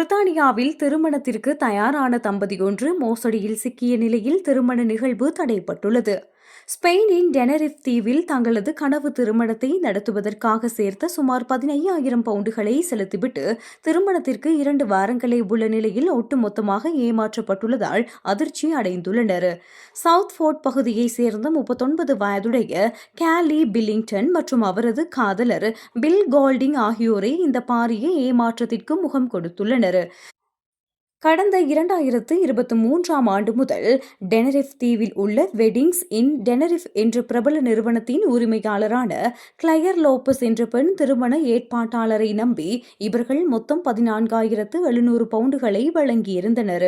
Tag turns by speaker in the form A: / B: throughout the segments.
A: பிரித்தானியாவில் திருமணத்திற்கு தயாரான தம்பதி ஒன்று மோசடியில் சிக்கிய நிலையில் திருமண நிகழ்வு தடைப்பட்டுள்ளது. ஸ்பெயினின் டெனரிஃப் தீவில் தங்களது கனவு திருமணத்தை நடத்துவதற்காக சேர்த்த சுமார் 15,000 பவுண்டுகளை செலுத்திவிட்டு திருமணத்திற்கு 2 வாரங்களே உள்ள நிலையில் ஒட்டுமொத்தமாக ஏமாற்றப்பட்டுள்ளதால் அதிர்ச்சி அடைந்துள்ளனர். சவுத்ஃபோர்ட் பகுதியைச் சேர்ந்த 39 வயதுடைய கேலி பில்லிங்டன் மற்றும் அவரது காதலர் பில் கோல்டிங் ஆகியோரே இந்த பாரிய ஏமாற்றத்திற்கு முகம் கொடுத்துள்ளனர். கடந்த 2023ஆம் ஆண்டு முதல் டெனரிஃப் தீவில் உள்ள வெட்டிங்ஸ் இன் டெனரிஃப் என்ற பிரபல நிறுவனத்தின் உரிமையாளரான கிளையர் லோபஸ் என்ற பெண் திருமண ஏற்பாட்டாளரை நம்பி இவர்கள் மொத்தம் 14,700 பவுண்டுகளை வழங்கியிருந்தனர்.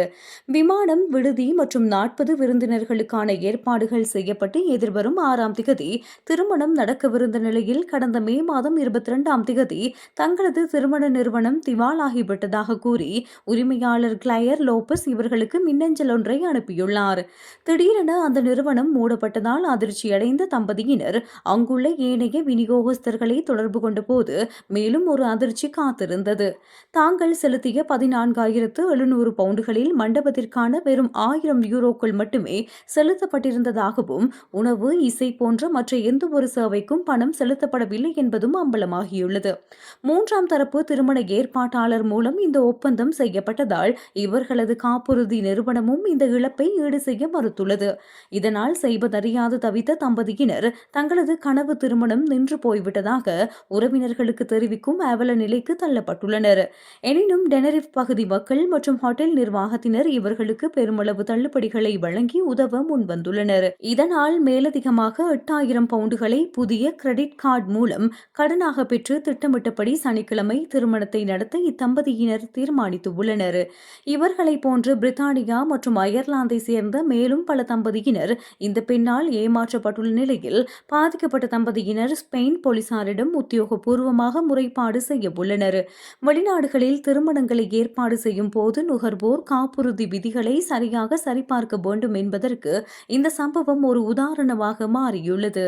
A: விமானம், விடுதி மற்றும் 40 விருந்தினர்களுக்கான ஏற்பாடுகள் செய்யப்பட்டு எதிர்வரும் 6ஆம் திகதி திருமணம் நடக்கவிருந்த நிலையில் கடந்த மே மாதம் 22ஆம் திகதி தங்களது திருமண நிறுவனம் திவாலாகிவிட்டதாக கூறி உரிமையாளர் கிளையர் லோபஸ் இவர்களுக்கு மின்னஞ்சல் ஒன்றை அனுப்பியுள்ளார். திடீரென அந்த நிறுவனம் மூடப்பட்டதால் அதிர்ச்சியடைந்த தம்பதியினர் அங்குள்ள ஏனைய விநியோகஸ்தர்களை தொடர்பு கொண்டபோது மேலும் ஒரு அதிர்ச்சி காத்திருந்தது. தாங்கள் செலுத்திய 14,700 பவுண்டுகளில் மண்டபத்திற்கான வெறும் 1,000 யூரோக்கள் மட்டுமே செலுத்தப்பட்டிருந்ததாகவும் உணவு, இசை போன்ற மற்ற எந்தவொரு சேவைக்கும் பணம் செலுத்தப்படவில்லை என்பதும் அம்பலமாகியுள்ளது. 3ஆம் தரப்பு திருமண ஏற்பாட்டாளர் மூலம் இந்த ஒப்பந்தம் செய்யப்பட்டதால் இவர்களது காப்புறுதி நிறுவனமும் இந்த இழப்பை ஈடு செய்ய மறுத்துள்ளது. இதனால் செய்வதறியாது தவித்த தம்பதியினர் தங்களது கனவு திருமணம் நின்று போய்விட்டதாக உறவினர்களுக்கு தெரிவிக்கும் அவல நிலைக்கு தள்ளப்பட்டுள்ளனர். எனினும் டெனரிஃப் பகுதி மக்கள் மற்றும் ஹோட்டல் நிர்வாகத்தினர் இவர்களுக்கு பெருமளவு தள்ளுபடிகளை வழங்கி உதவ முன்வந்துள்ளனர். இதனால் மேலதிகமாக 8,000 பவுண்டுகளை புதிய கிரெடிட் கார்டு மூலம் கடனாக பெற்று திட்டமிட்டபடி சனிக்கிழமை திருமணத்தை நடத்த இத்தம்பதியினர் தீர்மானித்துள்ளனர். இவர்களை போன்று பிரித்தானியா மற்றும் அயர்லாந்தை சேர்ந்த மேலும் பல தம்பதியினர் இந்த பெண்ணால் ஏமாற்றப்பட்டுள்ள நிலையில் பாதிக்கப்பட்ட தம்பதியினர் ஸ்பெயின் போலீசாரிடம் உத்தியோகபூர்வமாக முறைப்பாடு செய்ய உள்ளனர். வெளிநாடுகளில் திருமணங்களை ஏற்பாடு செய்யும் போது நுகர்வோர் காப்புறுதி விதிகளை சரியாக சரிபார்க்க வேண்டும் என்பதற்கு இந்த சம்பவம் ஒரு உதாரணமாக மாறியுள்ளது.